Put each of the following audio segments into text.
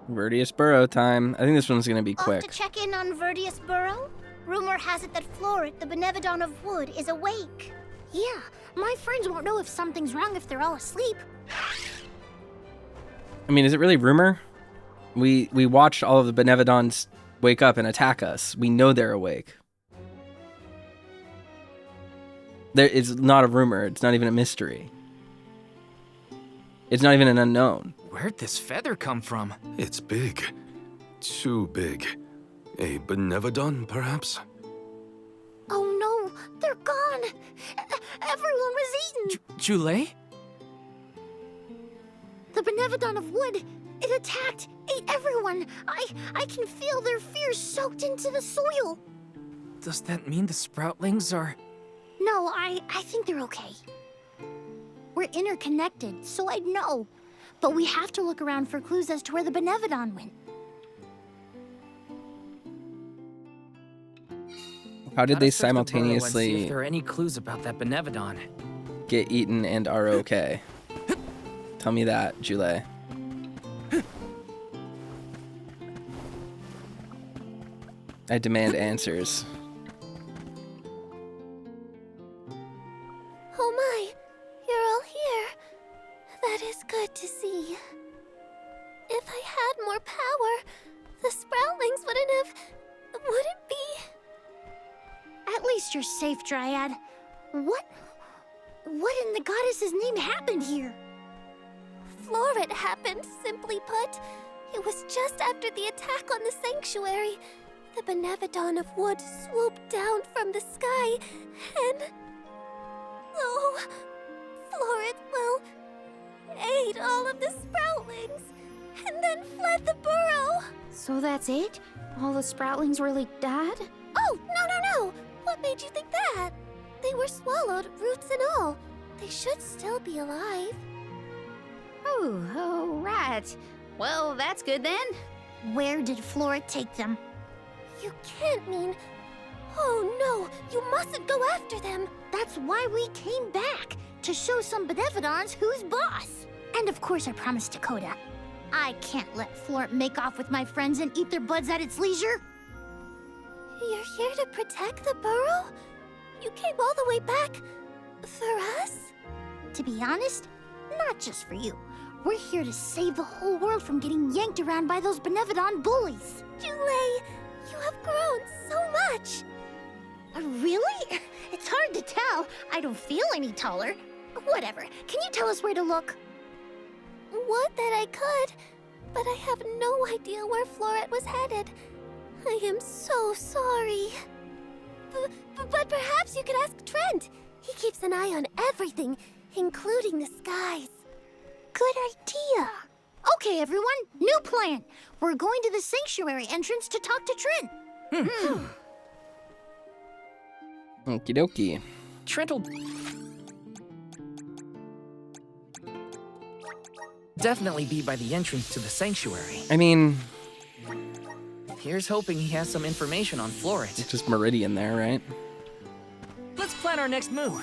Verdius Burrow time. I think this one's gonna be Off quick. to check in on Verdius Burrow? Rumor has it that Floret, the Benevodon of Wood, is awake. Yeah, my friends won't know if something's wrong if they're all asleep. I mean, is it really rumor? We watched all of the Benevodons wake up and attack us. We know they're awake. It's not a rumor. It's not even a mystery. It's not even an unknown. Where'd this feather come from? It's big. Too big. A Benevodon, perhaps? Oh no, they're gone. Everyone was eaten. Jule? The Benevodon of Wood, it attacked, ate everyone. I can feel their fear soaked into the soil. Does that mean the sproutlings are... No, I think they're okay. We're interconnected, so I'd know. But we have to look around for clues as to where the Benevodon went. How did they Gotta search the burrow and see simultaneously if there are any clues about that Benevodon? get eaten and are okay? Tell me that, Jule. I demand answers. Oh my, you're all here. That is good to see. If I had more power, the Sproutlings wouldn't be... At least you're safe, Dryad. What in the goddess's name happened here? Floret happened, simply put. It was just after the attack on the sanctuary. The Benevodon of Wood swooped down from the sky, and... Oh, Floret, well, ate all of the Sproutlings, and then fled the burrow. So that's it? All the Sproutlings really died? Oh, no. What made you think that? They were swallowed, roots and all. They should still be alive. Oh, right. Well, that's good then. Where did Floret take them? You can't mean... Oh no, you mustn't go after them. That's why we came back, to show some Benevodons who's boss. And of course I promised Dakota. I can't let Floret make off with my friends and eat their buds at its leisure. You're here to protect the burrow? You came all the way back... for us? To be honest, not just for you. We're here to save the whole world from getting yanked around by those Benevodon bullies. Jule, you have grown so much. Really? It's hard to tell. I don't feel any taller. Whatever. Can you tell us where to look? Would that I could, but I have no idea where Floret was headed. I am so sorry. But perhaps you could ask Trent. He keeps an eye on everything, including the skies. Good idea. Okay, everyone, new plan. We're going to the sanctuary entrance to talk to Trent. Okie dokie. Trent'll... definitely be by the entrance to the sanctuary. I mean, Here's hoping he has some information on Floret. it's just Meridian there, right? Let's plan our next move.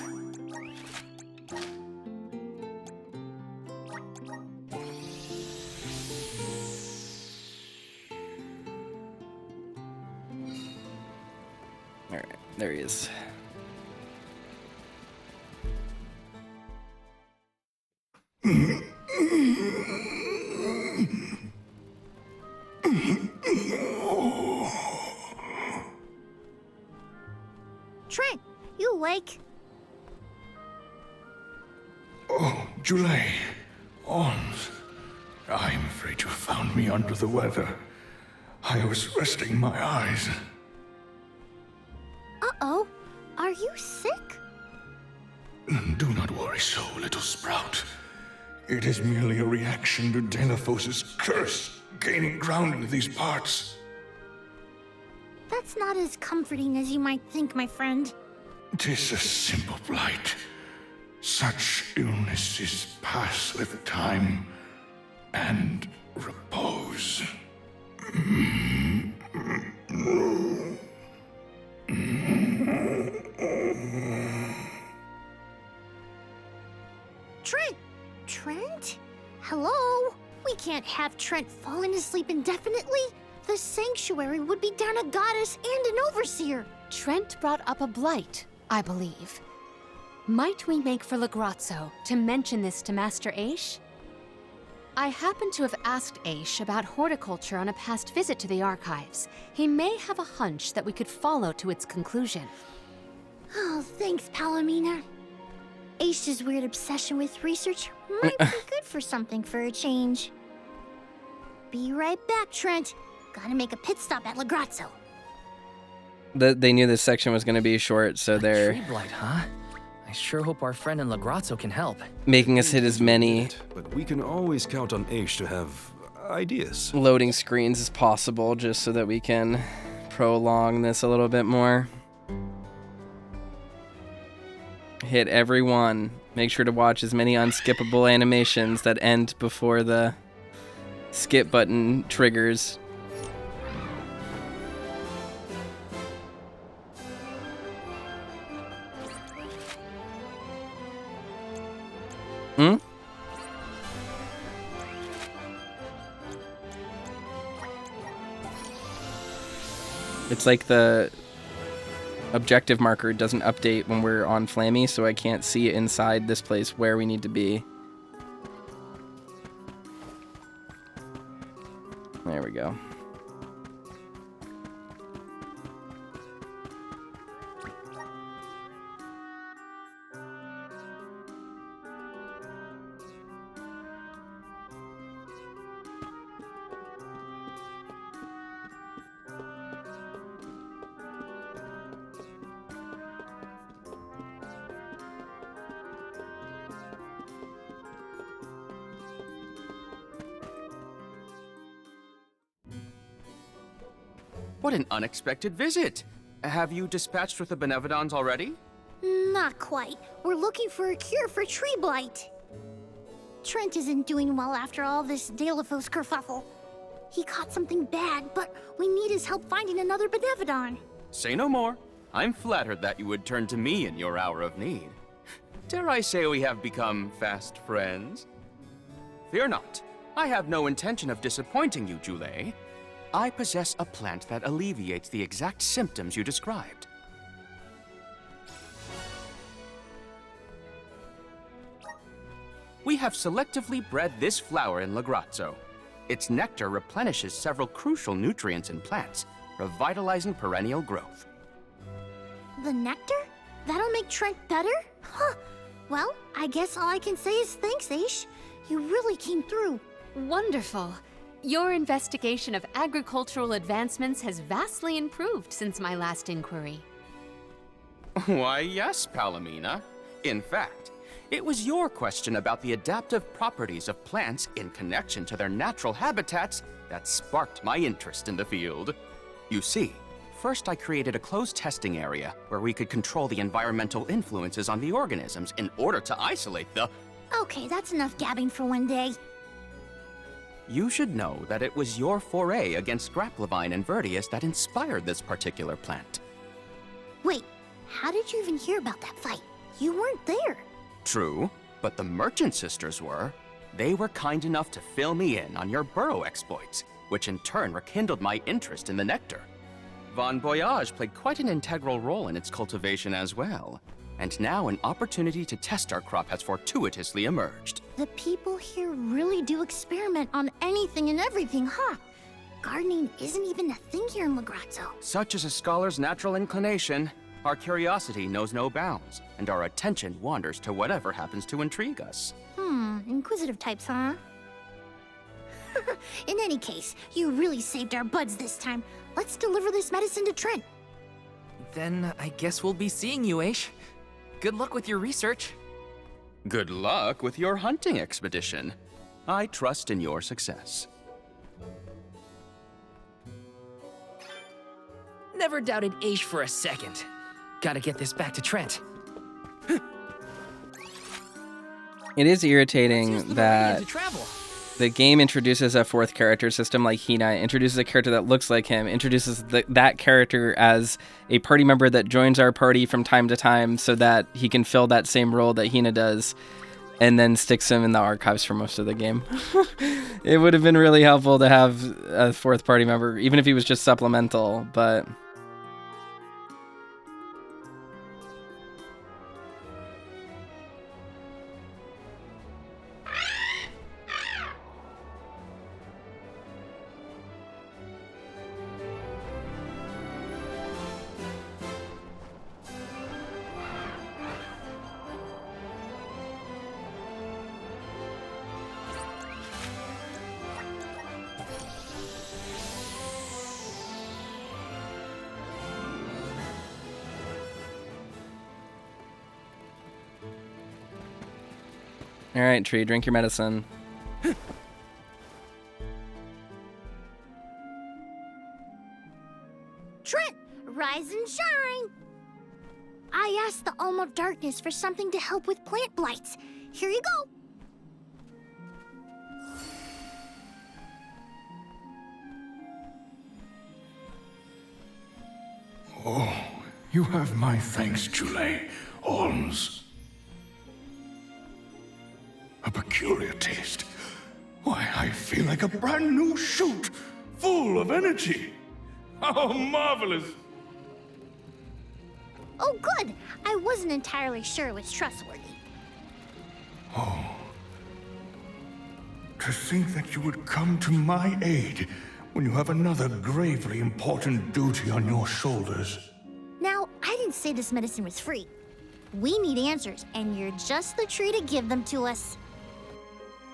Alright, there he is. Trent, you awake? Oh, Julie. Alms. I'm afraid you found me under the weather. I was resting my eyes. Uh-oh. Are you sick? Do not worry so, little sprout. It is merely a reaction to Delaphos's curse gaining ground in these parts. That's not as comforting as you might think, my friend. 'Tis a simple blight. Such illnesses pass with time and repose. Trent! Trent? Hello? We can't have Trent falling asleep indefinitely. The sanctuary would be down a goddess and an overseer. Trent brought up a blight, I believe. Might we make for Legrazzo to mention this to Master Aish? I happen to have asked Aish about horticulture on a past visit to the archives. He may have a hunch that we could follow to its conclusion. Oh, thanks, Palomina. Aish's weird obsession with research might be good for something for a change. Be right back, Trent. Gotta make a pit stop at Legrazzo. They knew this section was going to be short, so they're Tree blight, huh? I sure hope our friend in Legrazzo can help. making us hit as many But we can always count on Aish to have ideas. loading screens as possible, just so that we can prolong this a little bit more. Hit every one. Make sure to watch as many unskippable animations that end before the skip button triggers. Hmm? It's like the objective marker doesn't update when we're on Flammy, so I can't see inside this place where we need to be. There we go. What an unexpected visit! Have you dispatched with the Benevodons already? Not quite. We're looking for a cure for tree blight. Trent isn't doing well after all this Delafos kerfuffle. He caught something bad, but we need his help finding another Benevodon. Say no more. I'm flattered that you would turn to me in your hour of need. Dare I say we have become fast friends? Fear not. I have no intention of disappointing you, Jule. I possess a plant that alleviates the exact symptoms you described. We have selectively bred this flower in Legrazzo. Its nectar replenishes several crucial nutrients in plants, revitalizing perennial growth. The nectar? That'll make Trent better? Huh. Well, I guess all I can say is thanks, Aish. You really came through. Wonderful. Your investigation of agricultural advancements has vastly improved since my last inquiry. Why, yes, Palomina. In fact, it was your question about the adaptive properties of plants in connection to their natural habitats that sparked my interest in the field. You see, first I created a closed testing area where we could control the environmental influences on the organisms in order to isolate the... Okay, that's enough gabbing for one day. You should know that it was your foray against Grapplevine and Vertius that inspired this particular plant. Wait, how did you even hear about that fight? You weren't there. True, but the Merchant Sisters were. They were kind enough to fill me in on your burrow exploits, which in turn rekindled my interest in the nectar. Von Voyage played quite an integral role in its cultivation as well. And now an opportunity to test our crop has fortuitously emerged. The people here really do experiment on anything and everything, huh? Gardening isn't even a thing here in Legrazzo. Such is a scholar's natural inclination. Our curiosity knows no bounds, and our attention wanders to whatever happens to intrigue us. Inquisitive types, huh? In any case, you really saved our buds this time. Let's deliver this medicine to Trent. Then I guess we'll be seeing you, Aish. Good luck with your research. Good luck with your hunting expedition. I trust in your success. Never doubted Aish for a second. Gotta get this back to Trent. It is irritating that To travel. the game introduces a fourth character system like Hina, introduces a character that looks like him, introduces that character as a party member that joins our party from time to time so that he can fill that same role that Hina does. and then sticks him in the archives for most of the game. It would have been really helpful to have a fourth party member, even if he was just supplemental, but... All right, Tree, drink your medicine. Trent, rise and shine! I asked the Alm of Darkness for something to help with plant blights. Here you go. Oh, you have my thanks, Chule. Alms. A peculiar taste. Why, I feel like a brand new shoot, full of energy. How marvelous! Oh, good. I wasn't entirely sure it was trustworthy. Oh. To think that you would come to my aid when you have another gravely important duty on your shoulders. Now, I didn't say this medicine was free. We need answers, and you're just the tree to give them to us.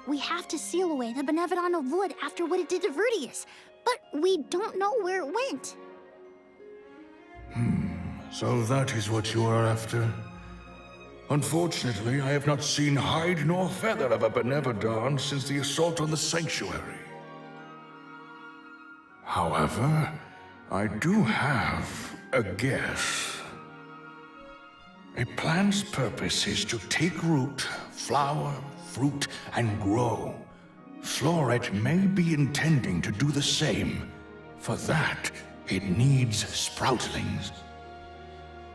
We have to seal away the Benevodon of Wood after what it did to Vertius, but we don't know where it went. So that is what you are after. Unfortunately, I have not seen hide nor feather of a Benevodon since the assault on the sanctuary. However, I do have a guess. A plant's purpose is to take root, flower, fruit, and grow. Floret may be intending to do the same. For that, it needs sproutlings.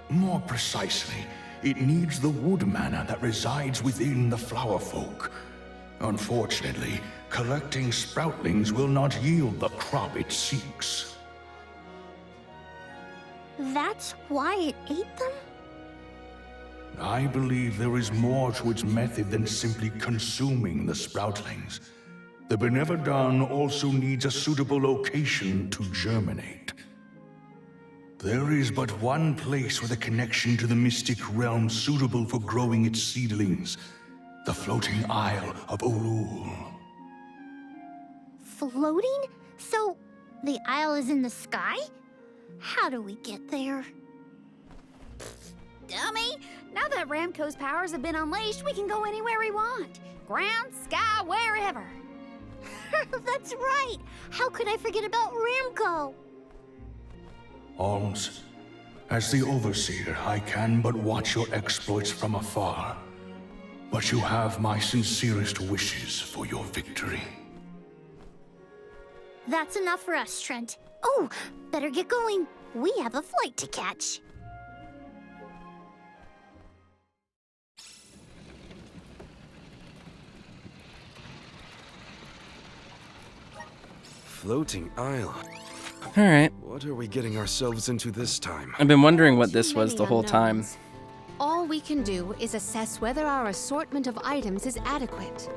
More precisely, it needs the wood mana that resides within the flower folk. Unfortunately, collecting sproutlings will not yield the crop it seeks. That's why it ate them? I believe there is more to its method than simply consuming the sproutlings. The Benevodon also needs a suitable location to germinate. There is but one place with a connection to the mystic realm suitable for growing its seedlings. The floating Isle of Ulul. Floating? So, the isle is in the sky? How do we get there? Dummy! Now that Ramco's powers have been unleashed, we can go anywhere we want. Ground, sky, wherever. That's right! How could I forget about Ramco? Alms, as the Overseer, I can but watch your exploits from afar. But you have my sincerest wishes for your victory. That's enough for us, Trent. Oh, better get going. We have a flight to catch. Floating isle. All right. What are we getting ourselves into this time? I've been wondering what this was the whole time. All we can do is assess whether our assortment of items is adequate.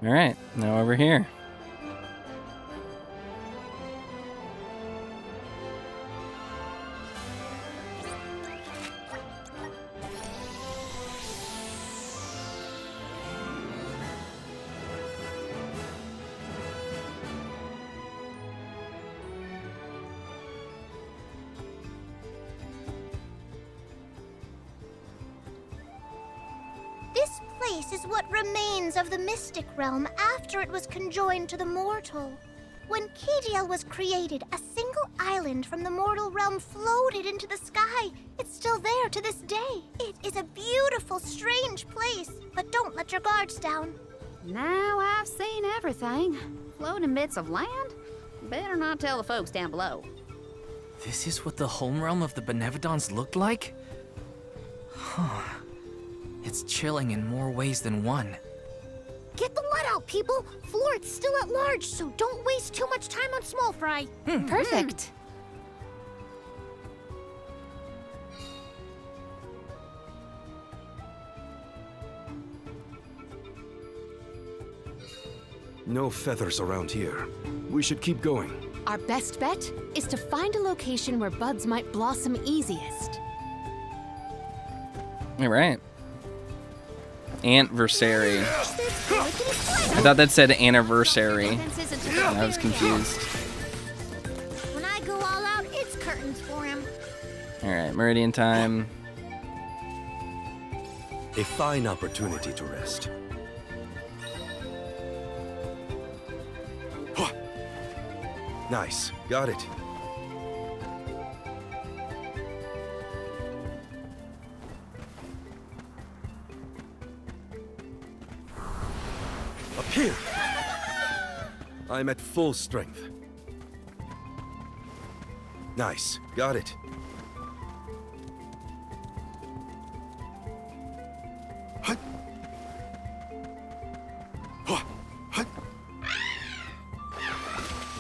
All right, now over here. This place is what remains of the mystic realm after it was conjoined to the mortal. When KGL was created, a single isle island from the mortal realm floated into the sky. It's still there to this day. It is a beautiful, strange place, but don't let your guards down. Now I've seen everything. Floating bits of land? Better not tell the folks down below. This is what the home realm of the Benevodons looked like? Huh. It's chilling in more ways than one. Get the let out, people! Floret's still at large, so don't waste too much time on small fry. Perfect. No feathers around here. We should keep going. Our best bet is to find a location where buds might blossom easiest. All right. Anniversary. I thought that said anniversary. I was confused. When I go all out, it's curtains for him. All right, meridian time. A fine opportunity to rest. Nice. Got it. Up here. I'm at full strength. Nice. Got it.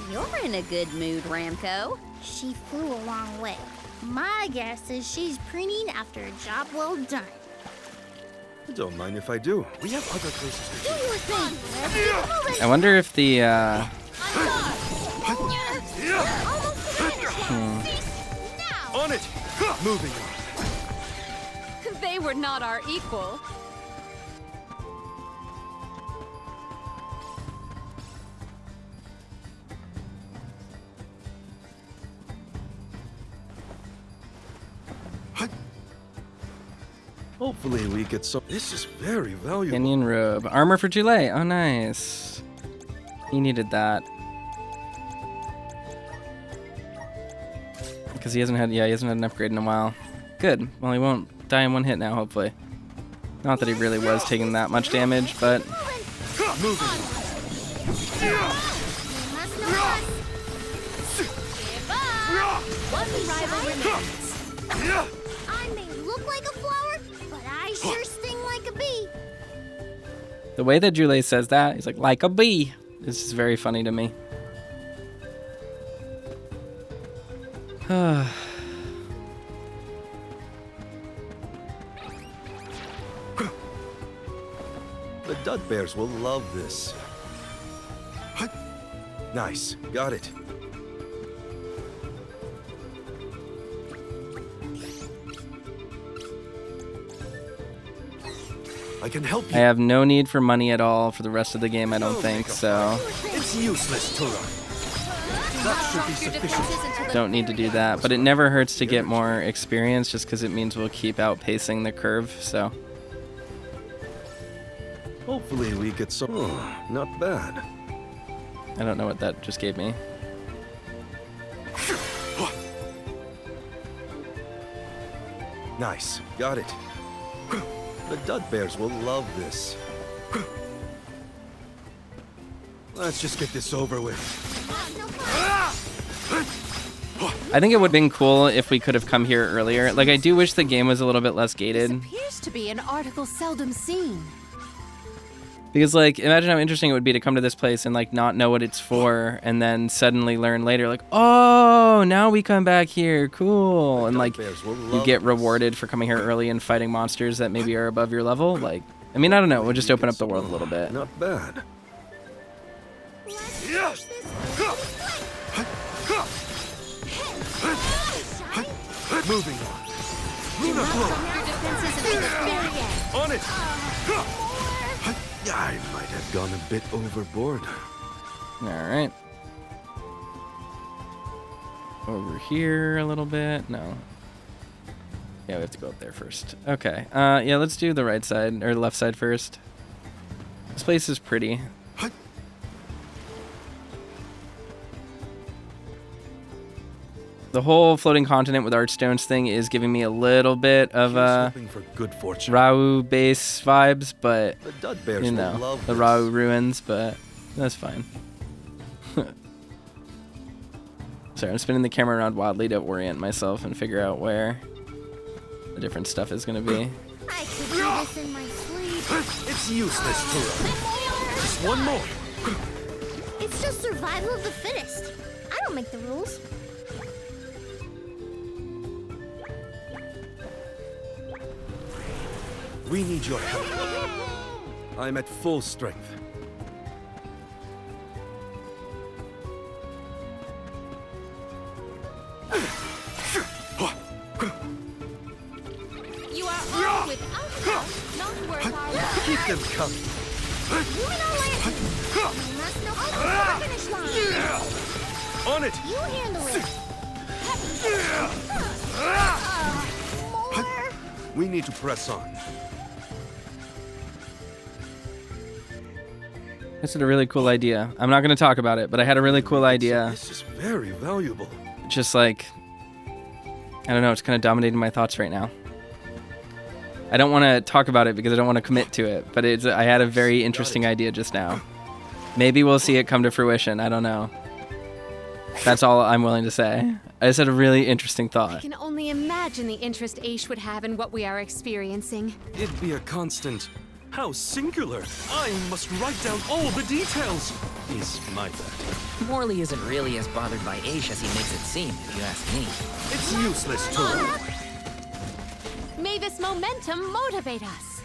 You're in a good mood, Ramco. She flew a long way. My guess is she's preening after a job well done. Don't mind if I do. We have other places to Do your thing! I wonder if the On it! Moving on. They were not our equal. Hopefully we get some. This is very valuable. Kenyan robe. Armor for Jule. Oh, nice. He needed that. Because he hasn't had an upgrade in a while. Good. Well, he won't die in one hit now, hopefully. Not that he really was taking that much damage, but... I may look like a flower, but I sure sting like a bee. The way that Jule says that, he's like a bee. This is very funny to me. The Dud Bears will love this. Nice. Got it. I can help you. I have no need for money at all for the rest of the game, I don't think, so... It's useless to run. That should be sufficient. Don't need to do that, but it never hurts to get more experience just because it means we'll keep outpacing the curve, so... Hopefully we get some... Oh, not bad. I don't know what that just gave me. Nice. Got it. The Dud Bears will love this. Let's just get this over with. I think it would have been cool if we could have come here earlier. Like, I do wish the game was a little bit less gated. This appears to be an article seldom seen. Because, like, imagine how interesting it would be to come to this place and, like, not know what it's for, and then suddenly learn later, like, oh, now we come back here, cool. And, like, you get rewarded for coming here early and fighting monsters that maybe are above your level. Like, I mean, I don't know. We'll just open up the world a little bit. Not bad. Moving on. Luna Flow. On it. I might have gone a bit overboard. All right. Over here a little bit. No. Yeah, we have to go up there first. Okay. Yeah, let's do the right side or left side first. This place is pretty. the whole floating continent with archstones thing is giving me a little bit of for good fortune. Rau base vibes, but The Dud Bears you will know, love the this. Rau ruins, but that's fine. Sorry, I'm spinning the camera around wildly to orient myself and figure out where the different stuff is going to be. I could do this in my sleep. It's useless to run. Just one more. It's just survival of the fittest. I don't make the rules. We need your help. I'm at full strength. You are armed with alcohol, not worth our while. Keep them coming. You must know how to finish line. On it. You handle it. More. We need to press on. This is a really cool idea. I'm not going to talk about it, but I had a really cool idea. This is very valuable. Just like, I don't know, it's kind of dominating my thoughts right now. I don't want to talk about it because I don't want to commit to it, but I had a very interesting idea just now. Maybe we'll see it come to fruition. I don't know. That's all I'm willing to say. I just had a really interesting I thought. can only imagine the interest Aish would have in what we are experiencing. It'd be a constant. How singular. I must write down all the details. Is my bet. Morley isn't really as bothered by Aish as he makes it seem, if you ask me. It's useless to run. May this momentum motivate us.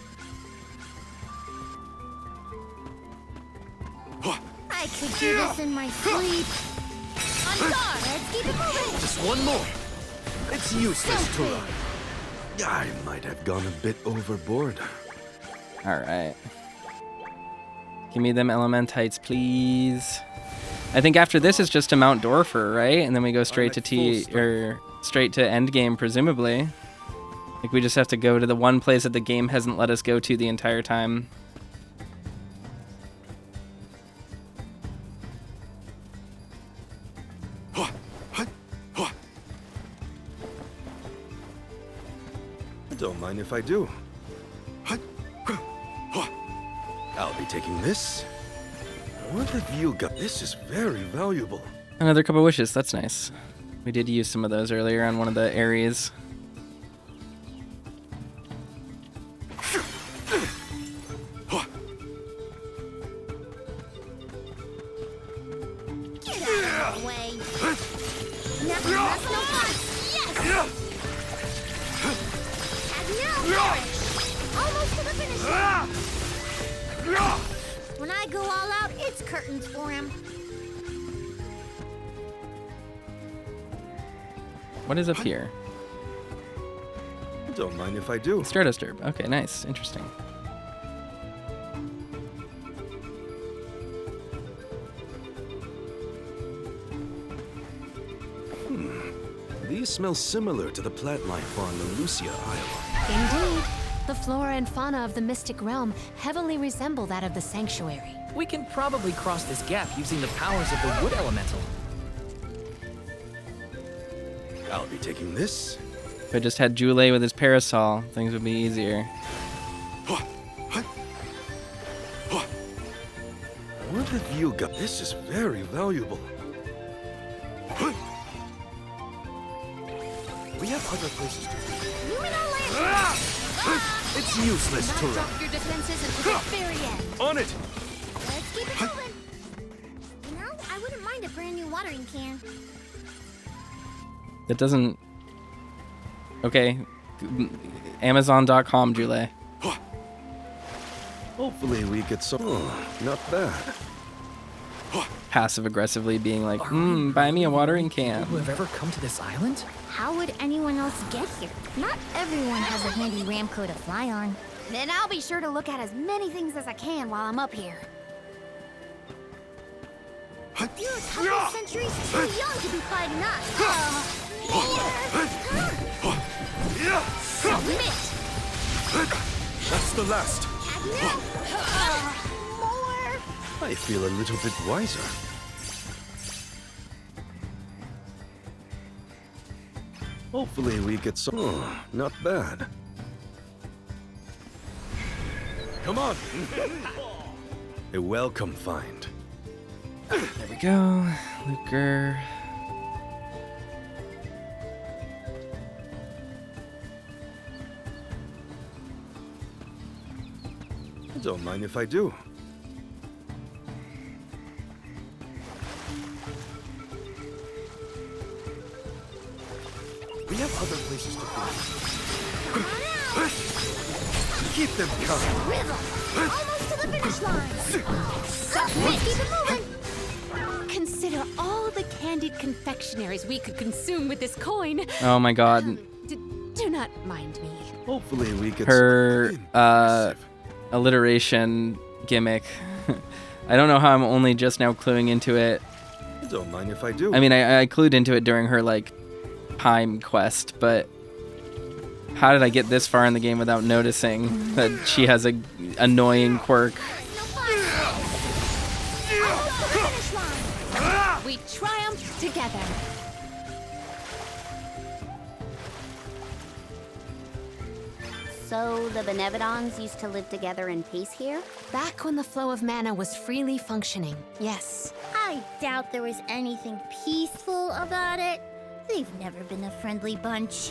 I could do this in my sleep. On guard. Let's keep it moving. Just one more. It's useless to run. I might have gone a bit overboard. All right. Give me them elementites, please. I think after this is just to Mount Dorfer, right? And then we go straight to straight to endgame, presumably. Like we just have to go to the one place that the game hasn't let us go to the entire time. Don't mind if I do. I'll be taking this. What have you got? This is very valuable. Another couple wishes. That's nice. We did use some of those earlier on one of the areas. Get out of the way. That's no fun. Yes. Almost to the finish line. When I go all out, it's curtains for him. What is up here? Don't mind if I do. Stardust herb. Okay, nice. Interesting. These smell similar to the plant life on the Lucia Isle. Indeed. The flora and fauna of the Mystic Realm heavily resemble that of the Sanctuary. We can probably cross this gap using the powers of the wood elemental. I'll be taking this. If I just had Jule with his parasol, things would be easier. What have you got? This is very valuable. We have other places to be. It's useless to run. Drop your defenses until the very end. On it! Let's keep it moving. You know, I wouldn't mind a brand new watering can. That doesn't... Okay. Amazon.com, Jule. Hopefully we get some... Oh, not bad. Passive-aggressively being like, buy me a watering can. Who have ever come to this island? How would anyone else get here? Not everyone has a handy Ramco to fly on. Then I'll be sure to look at as many things as I can while I'm up here. You're a couple of centuries too young to be fighting us. Submit. That's the last. More. I feel a little bit wiser. Hopefully we get some... Oh, not bad. Come on! A welcome find. There we go. Luker. Don't mind if I do. We have other places to go. Keep them coming. Almost to the finish line. Let's keep it moving. Consider all the candied confectionaries we could consume with this coin. Oh my god. Do not mind me. Hopefully we get Her alliteration gimmick. I don't know how I'm only just now cluing into it. Don't mind if I do. I mean, I clued into it during her like time quest, but how did I get this far in the game without noticing that she has a annoying quirk? We triumphed together. So the Benevodons used to live together in peace here? Back when the flow of mana was freely functioning, yes. I doubt there was anything peaceful about it. They've never been a friendly bunch.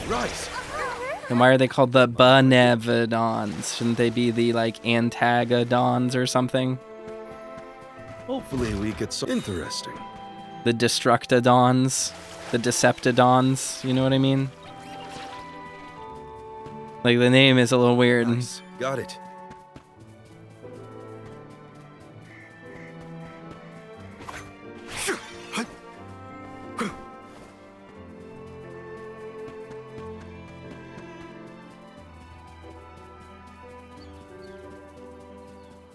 Rise. And why are they called the Benevodons? Shouldn't they be the like Antagodons or something? Hopefully we get some interesting. The Destructodons, the Deceptodons, you know what I mean? Like the name is a little weird. Nice. Got it.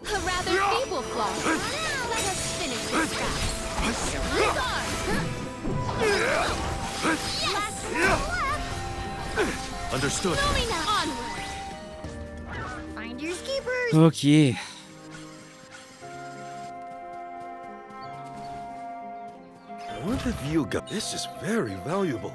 A rather feeble flaw. Now let us finish this task. Understood. Onward. Finders keepers. Okay. What have you got? This is very valuable.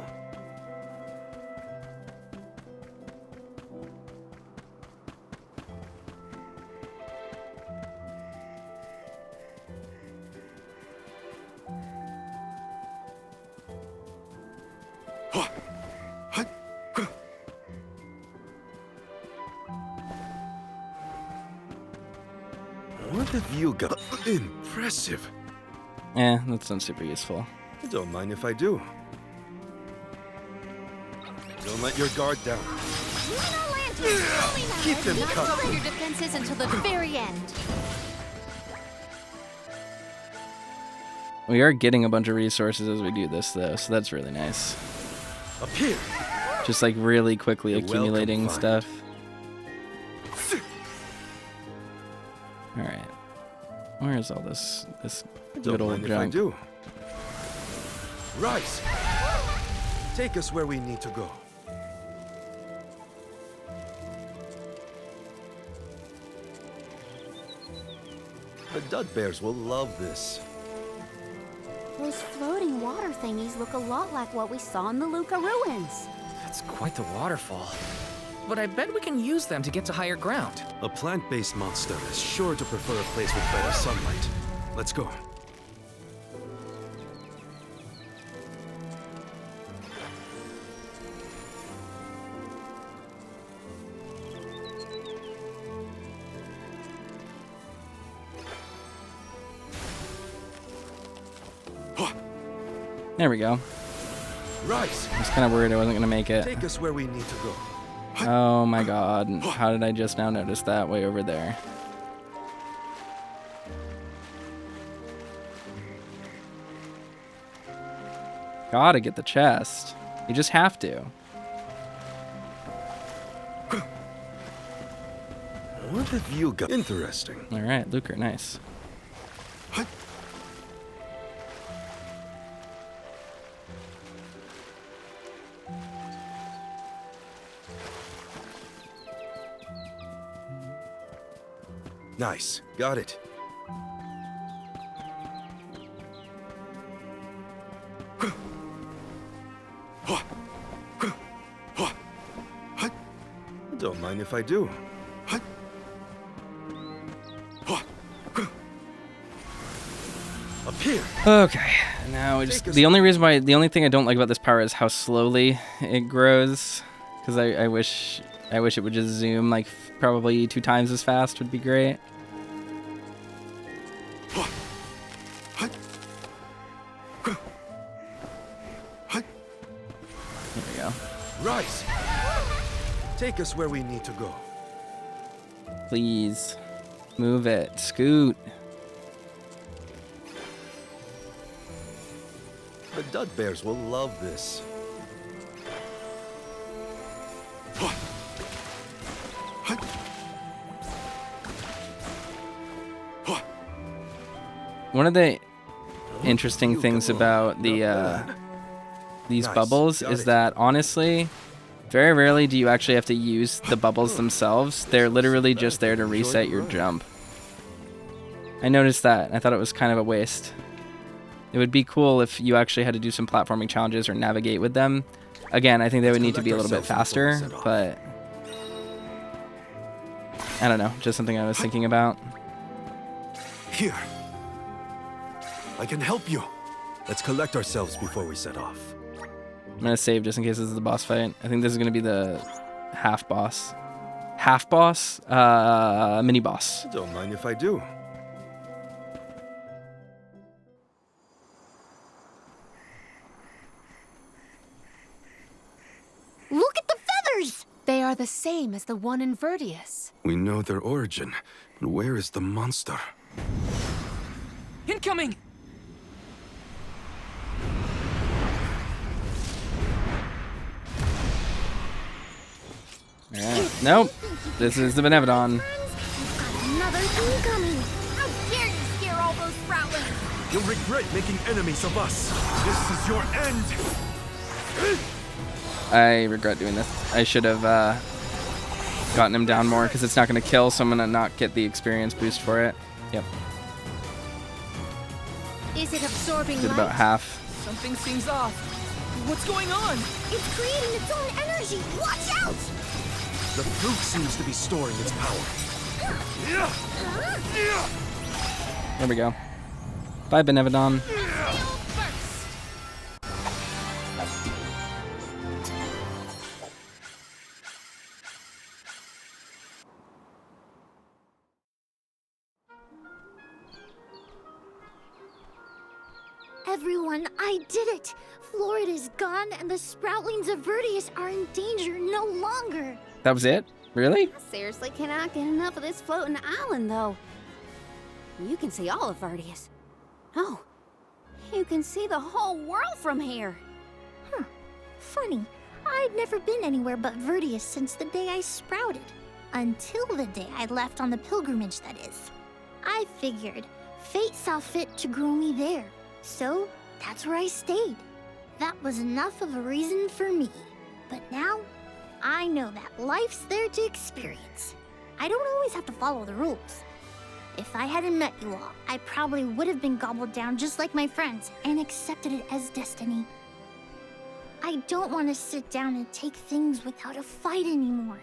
What have you got? Impressive. That's not super useful. Don't mind if I do. Don't let your guard down. Keep them Not coming. lower your defenses until the very end. We are getting a bunch of resources as we do this though, so that's really nice. Up here. Just like really quickly You're accumulating welcome, stuff. Alright. Where is all this good Don't old mind if I junk? do. Rise. Take us where we need to go. The Dud Bears will love this. Those floating water thingies look a lot like what we saw in the Luca ruins. That's quite the waterfall. But I bet we can use them to get to higher ground. A plant-based monster is sure to prefer a place with better sunlight. Let's go. There we go. Rise. I was kind of worried I wasn't going to make it. Take us where we need to go. Oh my god. How did I just now notice that way over there? Gotta get the chest. You just have to. What have you got? Interesting. Alright, Luker, nice. Nice. Got it. Don't mind if I do. Up here. Okay, now we just the only thing I don't like about this power is how slowly it grows. Because I wish it would just zoom like probably 2 times as fast would be great. There we go. Rise. Take us where we need to go. Please. Move it. Scoot. The Dud Bears will love this. One of the interesting things about these bubbles is that honestly, very rarely do you actually have to use the bubbles themselves. They're literally just there to reset your jump. I noticed that. I thought it was kind of a waste. It would be cool if you actually had to do some platforming challenges or navigate with them. Again, I think they would need to be a little bit faster, but I don't know, just something I was thinking about. Here. I can help you. Let's collect ourselves before we set off. I'm gonna save just in case this is the boss fight. I think this is gonna be the half boss. Half boss? Mini boss. Don't mind if I do. Look at the feathers! They are the same as the one in Verdius. We know their origin, but where is the monster? Incoming! Alright. Nope. This is the Benevodon. Another incoming! How dare you scare all those Sproutlings? You'll regret making enemies of us. This is your end. I regret doing this. I should have gotten him down more because it's not going to kill, so I'm going to not get the experience boost for it. Yep. Is it absorbing Did light? about half. Something seems off. What's going on? It's creating its own energy! Watch out! The fruit seems to be storing its power. There we go. Bye, Benevodon. Everyone, I did it! Florida's gone and the Sproutlings of Verdius are in danger no longer! That was it? Really? I seriously cannot get enough of this floating island, though. You can see all of Verdius. Oh, you can see the whole world from here. Huh. Funny. I'd never been anywhere but Verdius since the day I sprouted. Until the day I left on the pilgrimage, that is. I figured fate saw fit to grow me there. So, that's where I stayed. That was enough of a reason for me. But now, I know that life's there to experience. I don't always have to follow the rules. If I hadn't met you all, I probably would have been gobbled down just like my friends and accepted it as destiny. I don't want to sit down and take things without a fight anymore.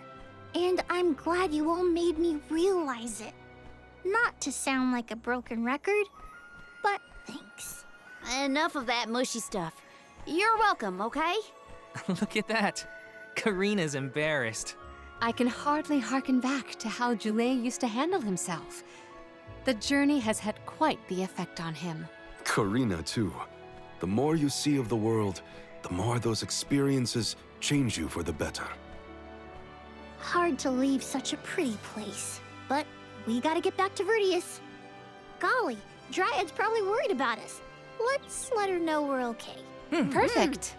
And I'm glad you all made me realize it. Not to sound like a broken record, but thanks. Enough of that mushy stuff. You're welcome, okay? Look at that. Karina's embarrassed. I can hardly hearken back to how Joulet used to handle himself. The journey has had quite the effect on him. Karina, too. The more you see of the world, the more those experiences change you for the better. Hard to leave such a pretty place, but we gotta get back to Verdius. Golly, Dryad's probably worried about us. Let's let her know we're okay. Perfect.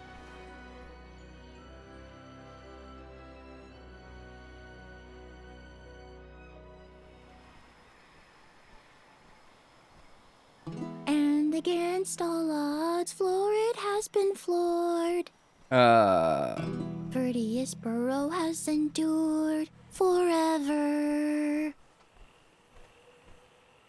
And against all odds, Florid has been floored. Verdius Burrow has endured forever.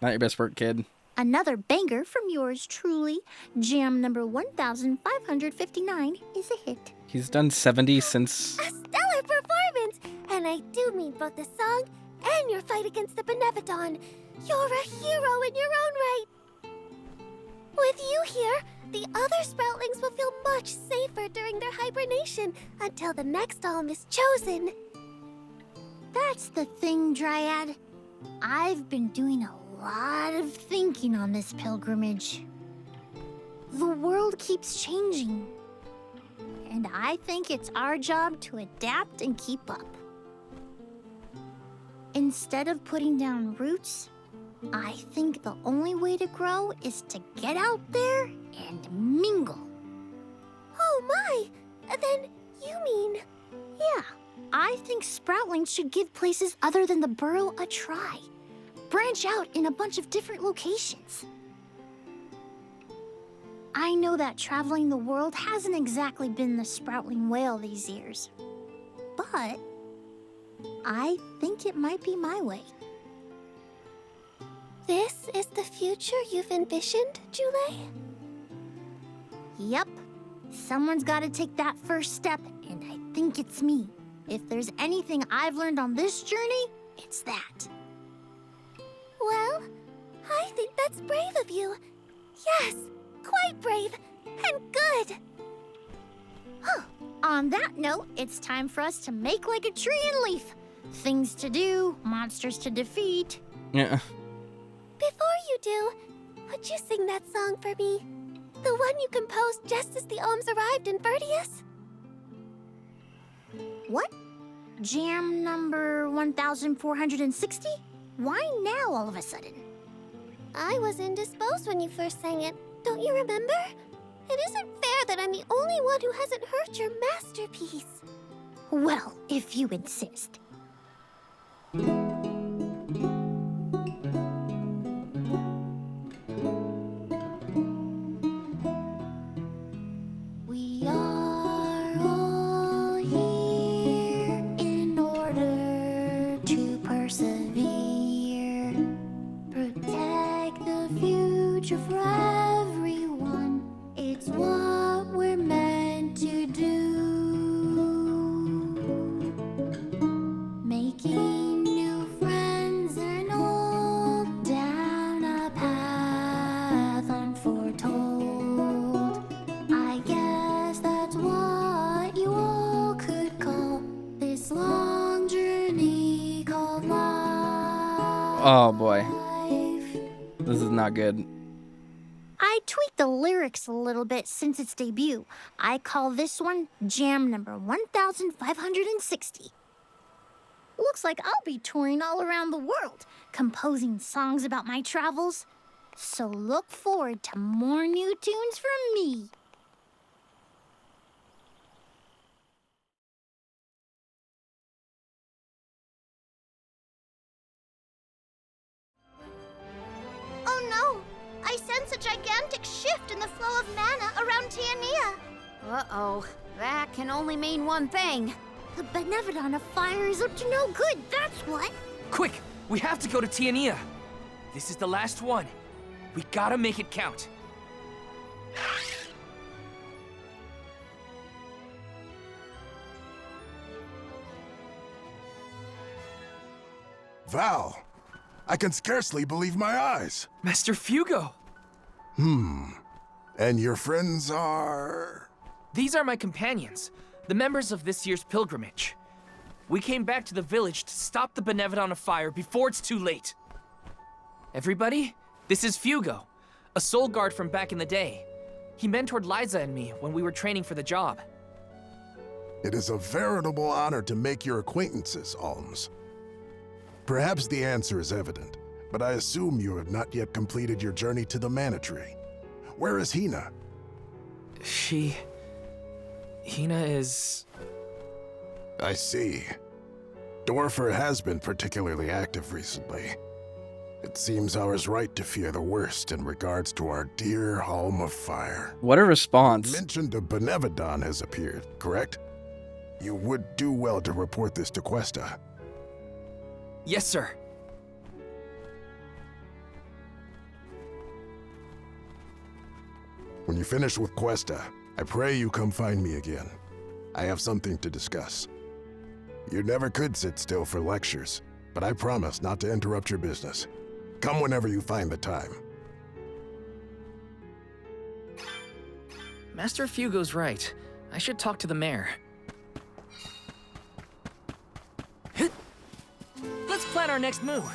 Not your best work, kid. Another banger from yours truly. Jam number 1559 is a hit. He's done 70 since... A stellar performance! And I do mean both the song and your fight against the Benevodon. You're a hero in your own right. With you here, the other Sproutlings will feel much safer during their hibernation until the next Alm is chosen. That's the thing, Dryad. I've been doing a lot of thinking on this pilgrimage. The world keeps changing, and I think it's our job to adapt and keep up. Instead of putting down roots, I think the only way to grow is to get out there and mingle. Oh my! Then you mean... Yeah, I think Sproutlings should give places other than the burrow a try. Branch out in a bunch of different locations. I know that traveling the world hasn't exactly been the Sproutling way all these years, but I think it might be my way. This is the future you've envisioned, Jule? Yep. Someone's gotta take that first step, and I think it's me. If there's anything I've learned on this journey, it's that. Well, I think that's brave of you. Yes, quite brave, and good. On that note, it's time for us to make like a tree and leaf. Things to do, monsters to defeat. Yeah. Before you do, would you sing that song for me? The one you composed just as the Alms arrived in Vertius? What? Jam number 1460? Why now all of a sudden? I was indisposed when you first sang it. Don't you remember? It isn't fair that I'm the only one who hasn't heard your masterpiece. Well, if you insist. We are all here in order to persevere. Protect the future for everyone. It's what we're meant to do. Making new friends and old down a path unforetold. I guess that's what you all could call this long journey called life. Oh boy. This is not good. I tweaked the lyrics a little bit since its debut. I call this one Jam number 1560. Looks like I'll be touring all around the world, composing songs about my travels. So look forward to more new tunes from me. Oh no! I sense a gigantic shift in the flow of mana around Tiania. Uh-oh. That can only mean one thing. The Benevodon of Fire is up to no good, that's what. Quick! We have to go to Tiania! This is the last one. We gotta make it count. Val, I can scarcely believe my eyes. Master Fugo! And your friends are... These are my companions, the members of this year's pilgrimage. We came back to the village to stop the Benevodon of Fire before it's too late. Everybody, this is Fugo, a soul guard from back in the day. He mentored Liza and me when we were training for the job. It is a veritable honor to make your acquaintances, Alms. Perhaps the answer is evident, but I assume you have not yet completed your journey to the Mana Tree. Where is Hina? Hina is... I see. Dwarfer has been particularly active recently. It seems I was right to fear the worst in regards to our dear Alm of Fire. What a response. You mentioned a Benevodon has appeared, correct? You would do well to report this to Questa. Yes, sir. When you finish with Questa, I pray you come find me again. I have something to discuss. You never could sit still for lectures, but I promise not to interrupt your business. Come whenever you find the time. Master Fugo's right. I should talk to the mayor. Let's plan our next move.